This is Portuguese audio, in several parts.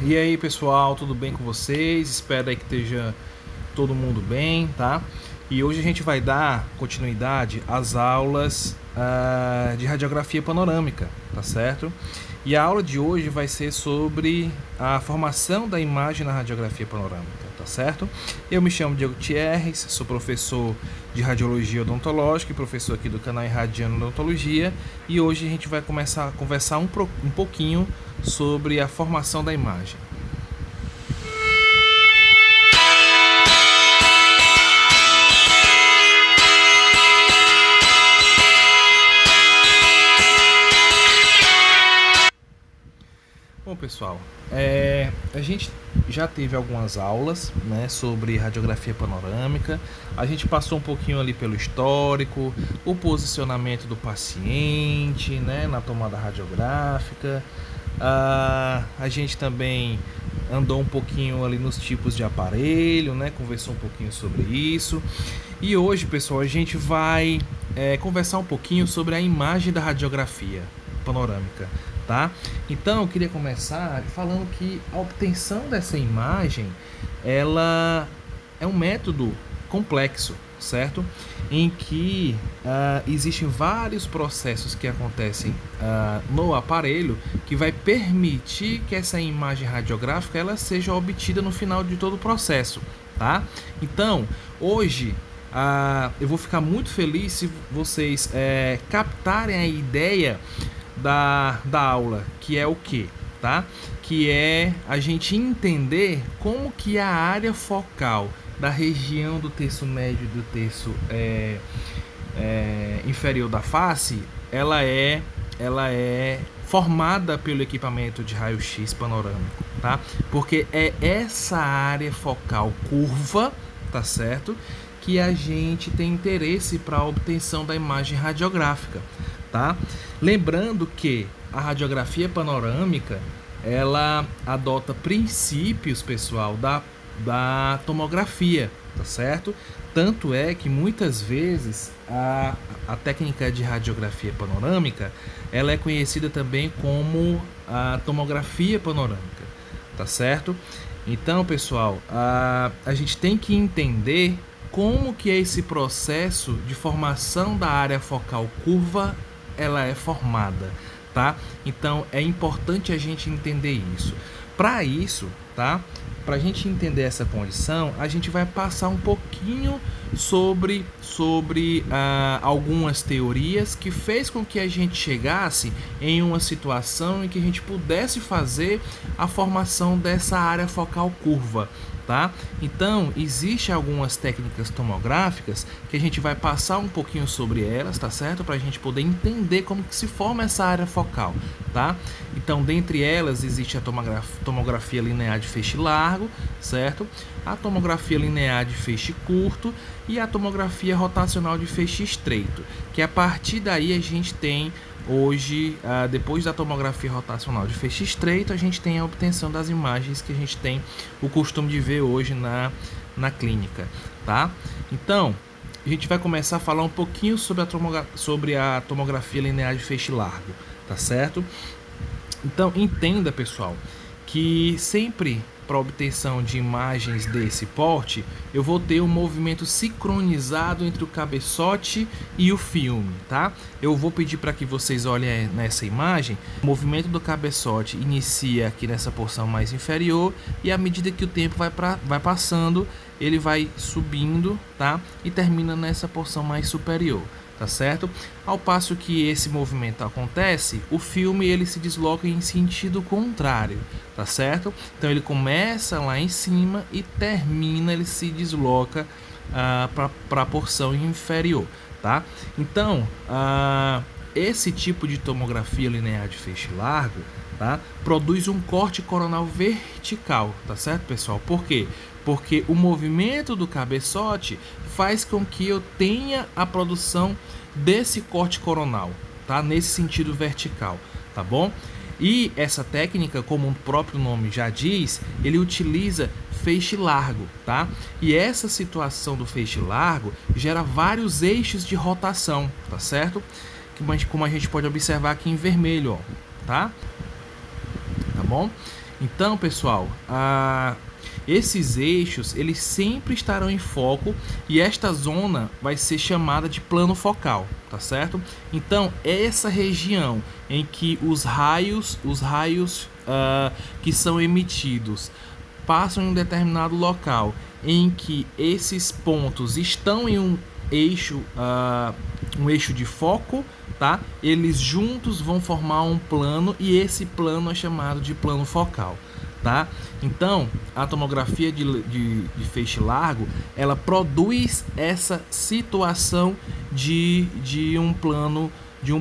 E aí pessoal, tudo bem com vocês? Espero aí que esteja todo mundo bem, tá? E hoje a gente vai dar continuidade às aulas de radiografia panorâmica, tá certo? E a aula de hoje vai ser sobre a formação da imagem na radiografia panorâmica, tá certo? Eu me chamo Diego Thierres, sou professor de radiologia odontológica e professor aqui do canal Irradiando Odontologia, e hoje a gente vai começar a conversar um pouquinho sobre a formação da imagem. Bom, pessoal, a gente já teve algumas aulas, né, sobre radiografia panorâmica. A gente passou um pouquinho ali pelo histórico, o posicionamento do paciente, né, na tomada radiográfica. A gente também andou um pouquinho ali nos tipos de aparelho, né, conversou um pouquinho sobre isso. E hoje, pessoal, a gente vai conversar um pouquinho sobre a imagem da radiografia panorâmica. Tá? Então eu queria começar falando que a obtenção dessa imagem ela é um método complexo, certo? Em que existem vários processos que acontecem no aparelho que vai permitir que essa imagem radiográfica ela seja obtida no final de todo o processo, tá? Então hoje eu vou ficar muito feliz se vocês captarem a ideia da aula, que é o que, tá? Que é a gente entender como que a área focal da região do terço médio e do terço inferior da face, ela é formada pelo equipamento de raio-x panorâmico, tá? Porque é essa área focal curva, tá certo? Que a gente tem interesse para a obtenção da imagem radiográfica. Tá? Lembrando que a radiografia panorâmica ela adota princípios, pessoal, da tomografia, tá certo? Tanto é que muitas vezes a técnica de radiografia panorâmica ela é conhecida também como a tomografia panorâmica, tá certo? Então, pessoal, a gente tem que entender como que é esse processo de formação da área focal curva ela é formada, tá? Então é importante a gente entender isso. Para isso, tá? Para a gente entender essa condição, a gente vai passar um pouquinho sobre algumas teorias que fez com que a gente chegasse em uma situação em que a gente pudesse fazer a formação dessa área focal curva. Tá? Então, existem algumas técnicas tomográficas que a gente vai passar um pouquinho sobre elas, tá certo? Para a gente poder entender como que se forma essa área focal, tá? Então, dentre elas, existe a tomografia linear de feixe largo, certo? A tomografia linear de feixe curto e a tomografia rotacional de feixe estreito, que a partir daí a gente tem hoje, depois da tomografia rotacional de feixe estreito, a gente tem a obtenção das imagens que a gente tem o costume de ver hoje na clínica, tá? Então, a gente vai começar a falar um pouquinho sobre a tomografia linear de feixe largo, tá certo? Então, entenda, pessoal, que sempre para obtenção de imagens desse porte, eu vou ter um movimento sincronizado entre o cabeçote e o filme, tá? Eu vou pedir para que vocês olhem nessa imagem. O movimento do cabeçote inicia aqui nessa porção mais inferior e à medida que o tempo vai passando, ele vai subindo, tá? E termina nessa porção mais superior. Tá certo? Ao passo que esse movimento acontece, o filme ele se desloca em sentido contrário, tá certo? Então ele começa lá em cima e termina, ele se desloca para a porção inferior, tá? Então, esse tipo de tomografia linear de feixe largo, tá? Produz um corte coronal vertical, tá certo, pessoal? Por quê? Porque o movimento do cabeçote faz com que eu tenha a produção desse corte coronal, tá? Nesse sentido vertical, tá bom? E essa técnica, como o próprio nome já diz, ele utiliza feixe largo, tá? E essa situação do feixe largo gera vários eixos de rotação, tá certo? Como a gente pode observar aqui em vermelho, ó, tá? Tá bom? Então, pessoal, esses eixos eles sempre estarão em foco e esta zona vai ser chamada de plano focal, tá certo? Então, essa região em que os raios que são emitidos passam em um determinado local, em que esses pontos estão em um eixo de foco, tá? Eles juntos vão formar um plano e esse plano é chamado de plano focal, tá? Então, a tomografia de feixe largo, ela produz essa situação de um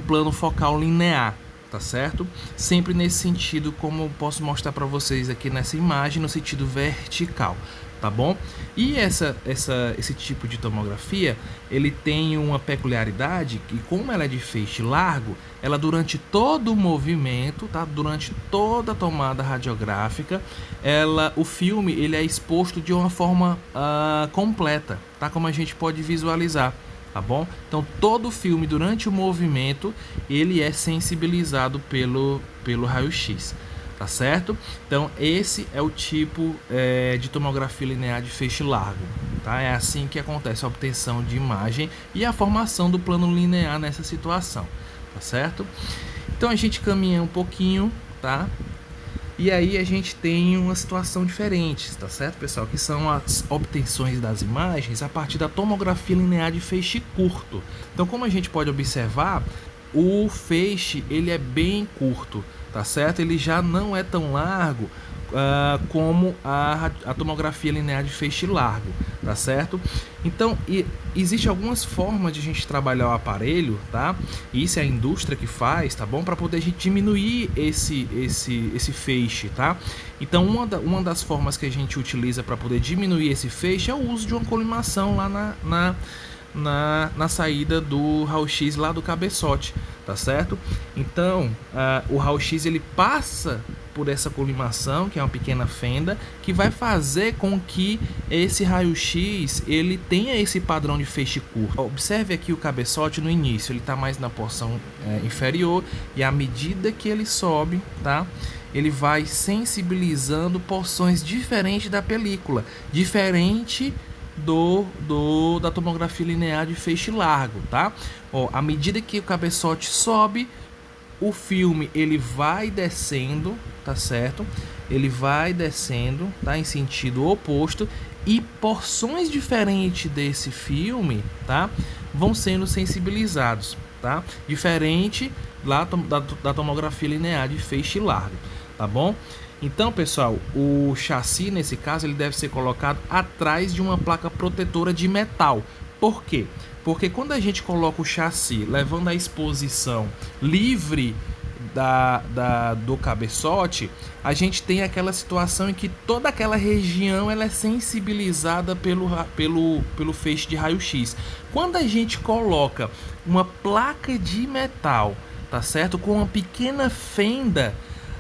plano focal linear, tá certo? Sempre nesse sentido, como eu posso mostrar para vocês aqui nessa imagem, no sentido vertical, tá bom? E esse tipo de tomografia, ele tem uma peculiaridade que, como ela é de feixe largo, ela durante todo o movimento, tá? Durante toda a tomada radiográfica, o filme ele é exposto de uma forma completa, tá? Como a gente pode visualizar, tá bom? Então todo o filme durante o movimento ele é sensibilizado pelo raio-x, tá certo? Então esse é o tipo de tomografia linear de feixe largo, tá? É assim que acontece a obtenção de imagem e a formação do plano linear nessa situação, tá certo? Então a gente caminha um pouquinho, tá? E aí a gente tem uma situação diferente, tá certo, pessoal? Que são as obtenções das imagens a partir da tomografia linear de feixe curto. Então, como a gente pode observar, o feixe ele é bem curto, tá certo? Ele já não é tão largo como a tomografia linear de feixe largo, tá certo? Então, existe algumas formas de a gente trabalhar o aparelho, tá? Isso é a indústria que faz, tá bom? Para poder a gente diminuir esse feixe, tá? Então, uma das formas que a gente utiliza para poder diminuir esse feixe é o uso de uma colimação lá na saída do raio-x lá do cabeçote, tá certo? Então, o raio-x ele passa por essa colimação, que é uma pequena fenda, que vai fazer com que esse raio-x ele tenha esse padrão de feixe curto. Observe aqui o cabeçote no início, ele está mais na porção inferior, e à medida que ele sobe, tá? Ele vai sensibilizando porções diferentes da película, diferente da tomografia linear de feixe largo, tá? À medida que o cabeçote sobe, o filme ele vai descendo, tá certo? Ele vai descendo, tá? Em sentido oposto, e porções diferentes desse filme, tá? Vão sendo sensibilizados, tá? Diferente lá da tomografia linear de feixe largo, tá bom? Então, pessoal, o chassi, nesse caso, ele deve ser colocado atrás de uma placa protetora de metal. Por quê? Porque quando a gente coloca o chassi levando a exposição livre do cabeçote, a gente tem aquela situação em que toda aquela região ela é sensibilizada pelo feixe de raio-x. Quando a gente coloca uma placa de metal, tá certo? Com uma pequena fenda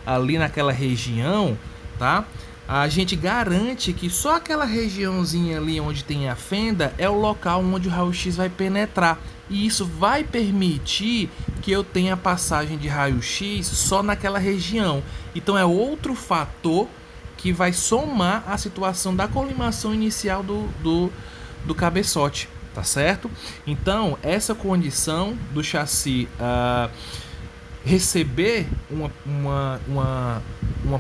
ali naquela região, tá? A gente garante que só aquela regiãozinha ali onde tem a fenda é o local onde o raio-x vai penetrar. E isso vai permitir que eu tenha passagem de raio-x só naquela região. Então é outro fator que vai somar a situação da colimação inicial do cabeçote, tá certo? Então essa condição do chassi receber uma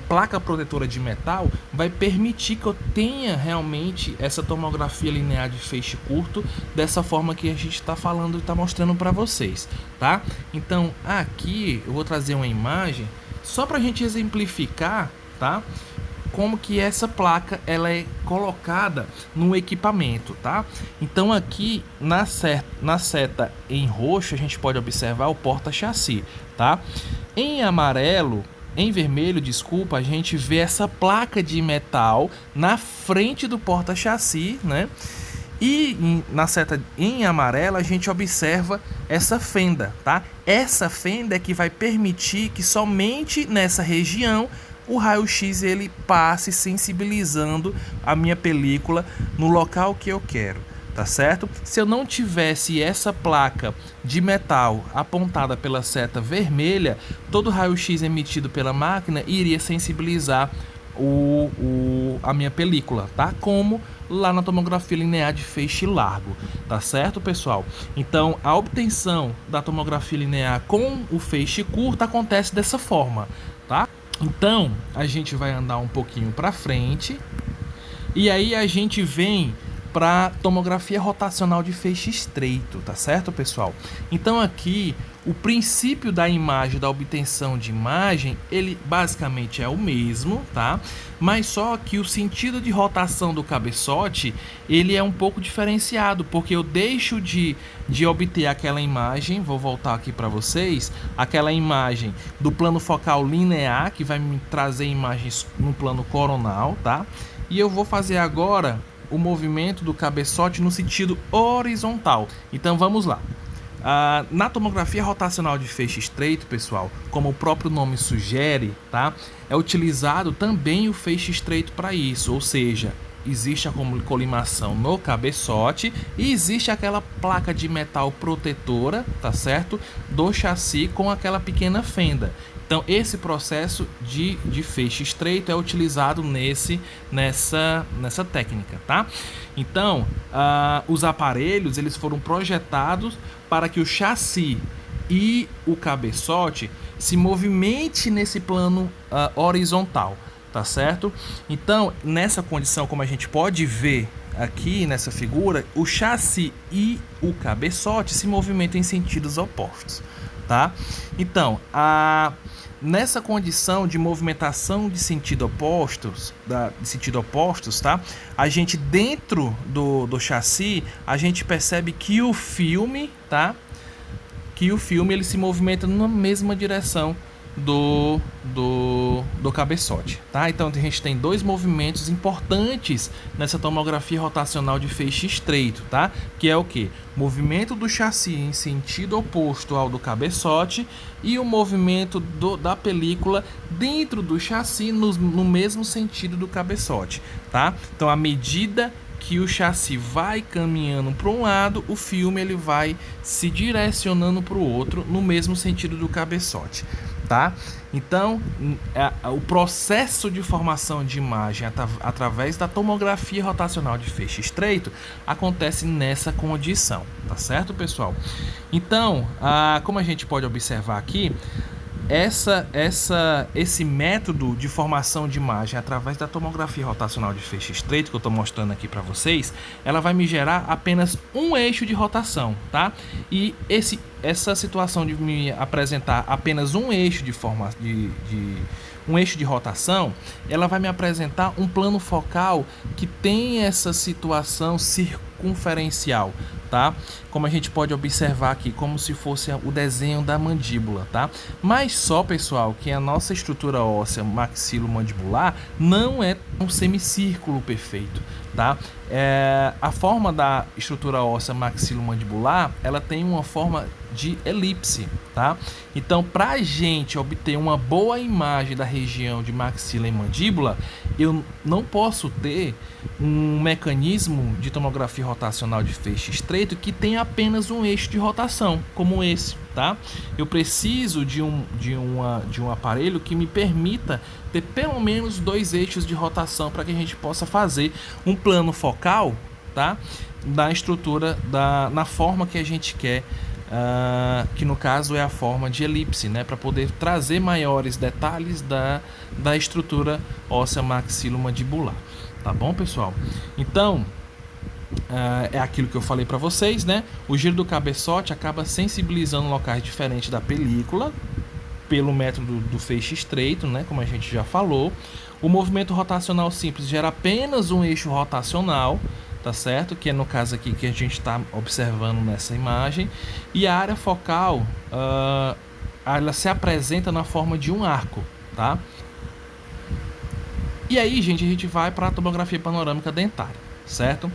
placa protetora de metal vai permitir que eu tenha realmente essa tomografia linear de feixe curto dessa forma que a gente está falando e está mostrando para vocês, tá? Então aqui eu vou trazer uma imagem só para a gente exemplificar, tá? Como que essa placa ela é colocada no equipamento, tá? Então aqui na seta em roxo a gente pode observar o porta-chassi, tá? Em vermelho, desculpa, a gente vê essa placa de metal na frente do porta-chassi, né? E na seta em amarelo a gente observa essa fenda, tá? Essa fenda é que vai permitir que somente nessa região o raio-x ele passe sensibilizando a minha película no local que eu quero, tá certo? Se eu não tivesse essa placa de metal apontada pela seta vermelha, todo o raio-x emitido pela máquina iria sensibilizar a minha película, tá? Como lá na tomografia linear de feixe largo, tá certo, pessoal? Então, a obtenção da tomografia linear com o feixe curto acontece dessa forma, tá? Então, a gente vai andar um pouquinho para frente e aí a gente vem para tomografia rotacional de feixe estreito, tá certo, pessoal? Então aqui o princípio da imagem, da obtenção de imagem, ele basicamente é o mesmo, tá? Mas só que o sentido de rotação do cabeçote, ele é um pouco diferenciado, porque eu deixo de obter aquela imagem, vou voltar aqui para vocês, aquela imagem do plano focal linear, que vai me trazer imagens no plano coronal, tá? E eu vou fazer agora o movimento do cabeçote no sentido horizontal. Então vamos lá. Na tomografia rotacional de feixe estreito, pessoal, como o próprio nome sugere, tá? É utilizado também o feixe estreito para isso, ou seja, existe a colimação no cabeçote e existe aquela placa de metal protetora, tá certo? Do chassi com aquela pequena fenda. Então, esse processo de feixe estreito é utilizado nessa técnica, tá? Então, os aparelhos eles foram projetados para que o chassi e o cabeçote se movimente nesse plano horizontal, tá certo? Então, nessa condição, como a gente pode ver aqui nessa figura, o chassi e o cabeçote se movimentam em sentidos opostos, tá? Então, nessa condição de movimentação de sentido opostos, tá? A gente dentro do chassi, a gente percebe que o filme, tá? Que o filme ele se movimenta na mesma direção do cabeçote, tá? Então a gente tem dois movimentos importantes nessa tomografia rotacional de feixe estreito, tá? Que é o que? Movimento do chassi em sentido oposto ao do cabeçote e o movimento da película dentro do chassi no mesmo sentido do cabeçote, tá? Então à medida que o chassi vai caminhando para um lado, o filme ele vai se direcionando para o outro no mesmo sentido do cabeçote, tá? Então, o processo de formação de imagem através da tomografia rotacional de feixe estreito acontece nessa condição, tá certo, pessoal? Então, como a gente pode observar aqui, esse método de formação de imagem através da tomografia rotacional de feixe estreito que eu estou mostrando aqui para vocês, ela vai me gerar apenas um eixo de rotação, tá? E essa situação de me apresentar apenas um eixo um eixo de rotação, ela vai me apresentar um plano focal que tem essa situação circunferencial, tá? Como a gente pode observar aqui, como se fosse o desenho da mandíbula, tá? Mas só, pessoal, que a nossa estrutura óssea maxilomandibular não é um semicírculo perfeito, tá? A forma da estrutura óssea maxilomandibular, ela tem uma forma de elipse, tá? Então, para a gente obter uma boa imagem da região de maxila e mandíbula, eu não posso ter um mecanismo de tomografia rotacional de feixe estreito que tenha apenas um eixo de rotação, como esse, tá? Eu preciso de um aparelho que me permita ter pelo menos dois eixos de rotação para que a gente possa fazer um plano focal, tá? Da estrutura, na forma que a gente quer, que no caso é a forma de elipse, né? Para poder trazer maiores detalhes da estrutura óssea maxilomandibular. Tá bom, pessoal? Então, é aquilo que eu falei para vocês, né? O giro do cabeçote acaba sensibilizando locais diferentes da película pelo método do feixe estreito, né? Como a gente já falou. O movimento rotacional simples gera apenas um eixo rotacional, tá certo? Que é no caso aqui que a gente está observando nessa imagem. E a área focal, ela se apresenta na forma de um arco, tá? E aí, gente, a gente vai para a tomografia panorâmica dentária, certo?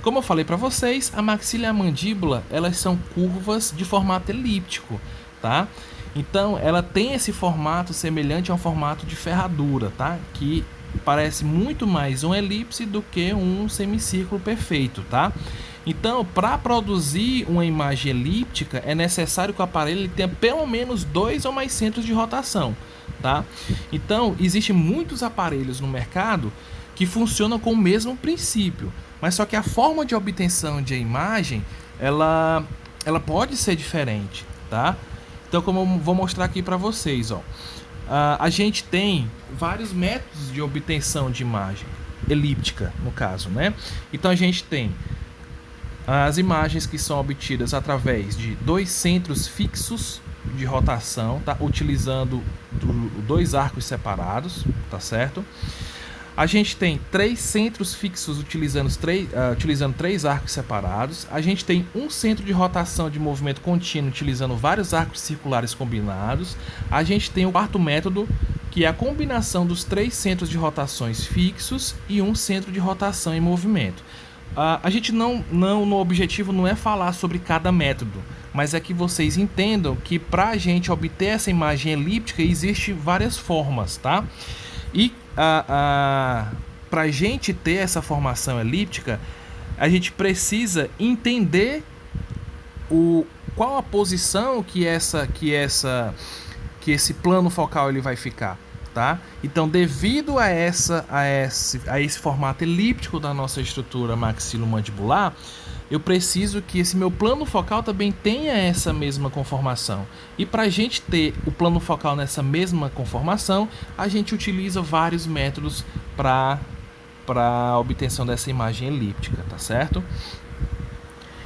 Como eu falei para vocês, a maxila e a mandíbula, elas são curvas de formato elíptico, tá? Então, ela tem esse formato semelhante a um formato de ferradura, tá? Que parece muito mais um elipse do que um semicírculo perfeito, tá? Então, para produzir uma imagem elíptica, é necessário que o aparelho tenha pelo menos 2 ou mais centros de rotação, tá? Então, existem muitos aparelhos no mercado que funcionam com o mesmo princípio, mas só que a forma de obtenção de imagem, ela pode ser diferente, tá? Então, como eu vou mostrar aqui para vocês, ó, a gente tem vários métodos de obtenção de imagem elíptica, no caso, né? Então, a gente tem as imagens que são obtidas através de dois centros fixos de rotação, tá? Utilizando dois arcos separados, tá certo? A gente tem três centros fixos utilizando três arcos separados. A gente tem um centro de rotação de movimento contínuo utilizando vários arcos circulares combinados. A gente tem o quarto método, que é a combinação dos três centros de rotações fixos e um centro de rotação em movimento. A gente no objetivo não é falar sobre cada método, mas é que vocês entendam que para a gente obter essa imagem elíptica existem várias formas, tá? E para a gente ter essa formação elíptica, a gente precisa entender qual a posição que esse plano focal ele vai ficar, tá? Então, devido a esse formato elíptico da nossa estrutura maxilomandibular, eu preciso que esse meu plano focal também tenha essa mesma conformação. E para a gente ter o plano focal nessa mesma conformação, a gente utiliza vários métodos para a obtenção dessa imagem elíptica, tá certo?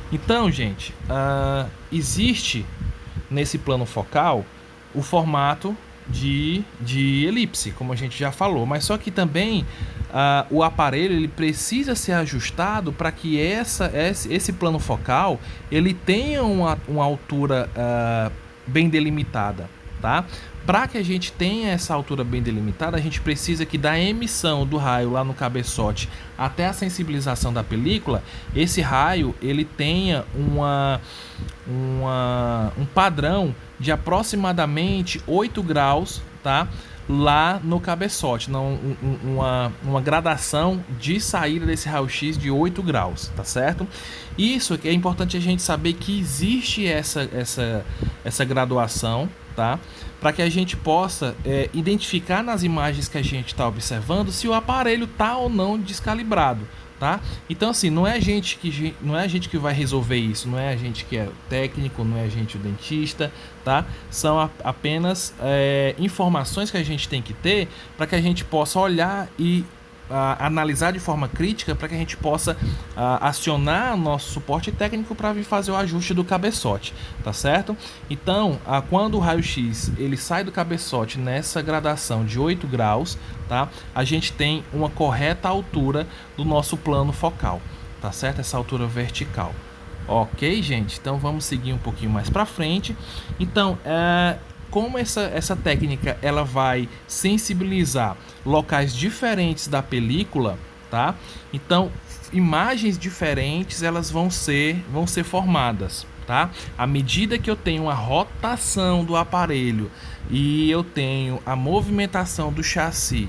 Então, gente, existe nesse plano focal o formato de elipse, como a gente já falou, mas só que também o aparelho ele precisa ser ajustado para que esse plano focal ele tenha uma altura bem delimitada, tá? Para que a gente tenha essa altura bem delimitada, a gente precisa que da emissão do raio lá no cabeçote até a sensibilização da película, esse raio ele tenha um padrão de aproximadamente 8 graus, tá? Lá no cabeçote, uma gradação de saída desse raio-x de 8 graus, tá certo? Isso é importante a gente saber que existe essa graduação, tá? Para que a gente possa identificar nas imagens que a gente está observando se o aparelho está ou não descalibrado, tá? Então assim, não é a gente que vai resolver isso, não é a gente que é técnico, não é a gente o dentista, tá? São apenas informações que a gente tem que ter para que a gente possa olhar e analisar de forma crítica, para que a gente possa acionar nosso suporte técnico para vir fazer o ajuste do cabeçote, tá certo? Então, quando o raio-x ele sai do cabeçote nessa gradação de 8 graus, tá? A gente tem uma correta altura do nosso plano focal, tá certo? Essa altura vertical. Ok, gente? Então vamos seguir um pouquinho mais para frente. Então, como essa técnica ela vai sensibilizar locais diferentes da película, tá? Então, imagens diferentes elas vão ser formadas, tá? À medida que eu tenho a rotação do aparelho e eu tenho a movimentação do chassi,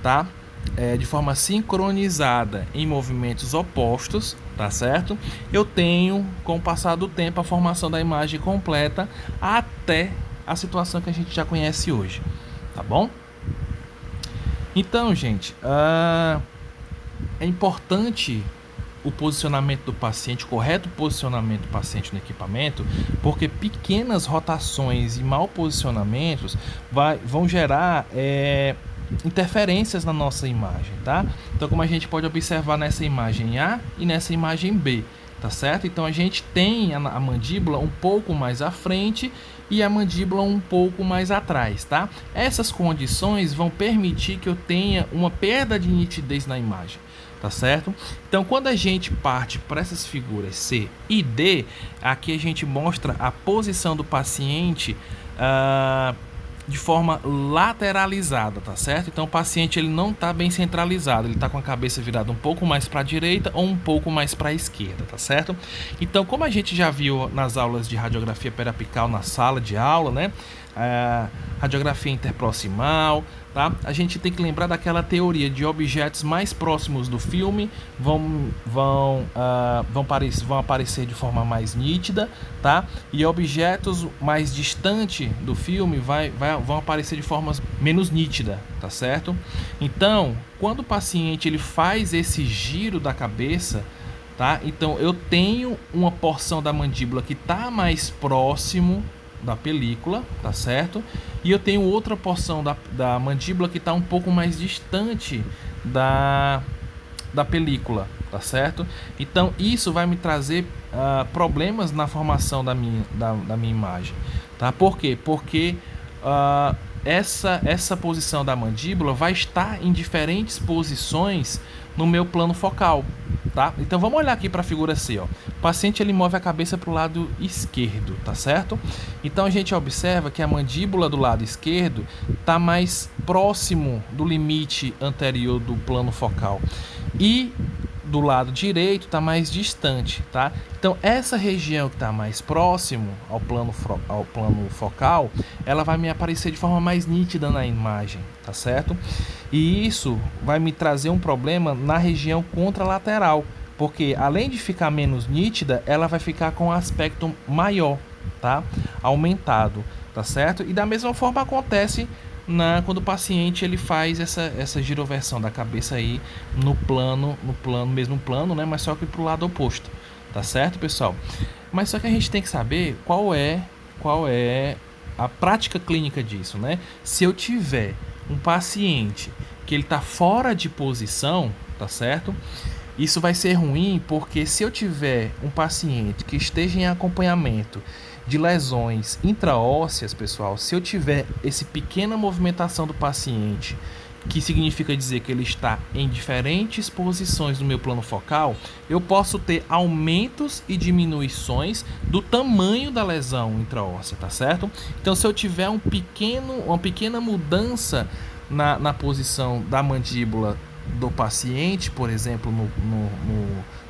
tá? De forma sincronizada em movimentos opostos, tá certo? Eu tenho, com o passar do tempo, a formação da imagem completa até a situação que a gente já conhece hoje, tá bom? Então, gente, é importante o posicionamento do paciente, o correto posicionamento do paciente no equipamento, porque pequenas rotações e mal posicionamentos vão gerar interferências na nossa imagem, tá? Então, como a gente pode observar nessa imagem A e nessa imagem B, tá certo? Então, a gente tem a mandíbula um pouco mais à frente e a mandíbula um pouco mais atrás, tá? Essas condições vão permitir que eu tenha uma perda de nitidez na imagem, tá certo? Então, quando a gente parte para essas figuras C e D, aqui a gente mostra a posição do paciente de forma lateralizada, tá certo? Então o paciente ele não está bem centralizado, ele está com a cabeça virada um pouco mais para a direita ou um pouco mais para a esquerda, tá certo? Então, como a gente já viu nas aulas de radiografia periapical na sala de aula, né? radiografia interproximal, tá? A gente tem que lembrar daquela teoria de objetos mais próximos do filme vão aparecer de forma mais nítida, tá? E objetos mais distantes do filme vão aparecer de forma menos nítida, tá certo? Então, quando o paciente ele faz esse giro da cabeça, tá? Então eu tenho uma porção da mandíbula que está mais próximo da película, tá certo? E eu tenho outra porção da mandíbula que está um pouco mais distante da película, tá certo? Então isso vai me trazer problemas na formação da minha imagem, tá? Por quê? Porque essa posição da mandíbula vai estar em diferentes posições no meu plano focal, tá? Então vamos olhar aqui para a figura C, ó. O paciente ele move a cabeça para o lado esquerdo, tá certo? Então a gente observa que a mandíbula do lado esquerdo está mais próximo do limite anterior do plano focal e do lado direito está mais distante, tá? Então essa região que está mais próximo ao plano focal, ela vai me aparecer de forma mais nítida na imagem, tá certo? E isso vai me trazer um problema na região contralateral, porque além de ficar menos nítida, ela vai ficar com um aspecto maior, tá? Aumentado, tá certo? E da mesma forma acontece quando o paciente ele faz essa giroversão da cabeça aí mesmo plano, né? Mas só que pro lado oposto, tá certo, pessoal? Mas só que a gente tem que saber qual é a prática clínica disso, né? Se eu tiver um paciente que ele tá fora de posição, tá certo? Isso vai ser ruim porque se eu tiver um paciente que esteja em acompanhamento de lesões intraósseas, pessoal, se eu tiver essa pequena movimentação do paciente, que significa dizer que ele está em diferentes posições do meu plano focal, eu posso ter aumentos e diminuições do tamanho da lesão intraóssea, tá certo? Então, se eu tiver uma pequena mudança na posição da mandíbula do paciente, por exemplo,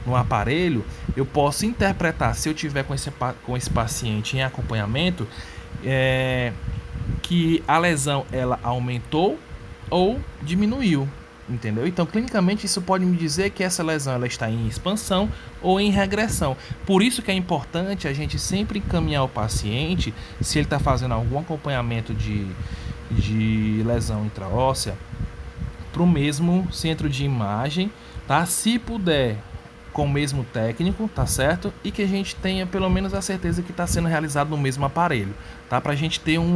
no aparelho, eu posso interpretar, se eu tiver com esse paciente em acompanhamento, que a lesão ela aumentou ou diminuiu, entendeu? Então, clinicamente, isso pode me dizer que essa lesão ela está em expansão ou em regressão. Por isso que é importante a gente sempre encaminhar o paciente, se ele está fazendo algum acompanhamento de lesão intraóssea, para o mesmo centro de imagem, tá? Se puder, com o mesmo técnico, tá certo? E que a gente tenha pelo menos a certeza que está sendo realizado no mesmo aparelho, tá? Para a gente ter um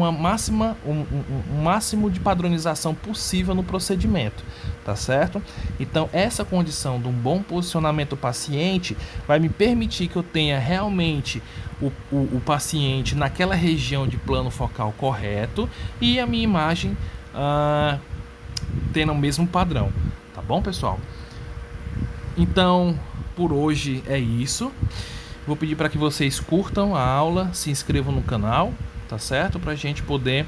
máximo de padronização possível no procedimento, tá certo? Então, essa condição de um bom posicionamento do paciente vai me permitir que eu tenha realmente o paciente naquela região de plano focal correto e a minha imagem tendo o mesmo padrão, tá bom, pessoal? Então, por hoje é isso. Vou pedir para que vocês curtam a aula, se inscrevam no canal, tá certo? Para a gente poder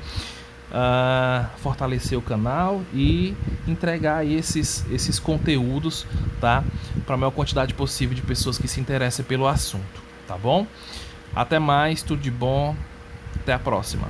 fortalecer o canal e entregar aí esses conteúdos, tá? Para a maior quantidade possível de pessoas que se interessem pelo assunto, tá bom? Até mais, tudo de bom, até a próxima.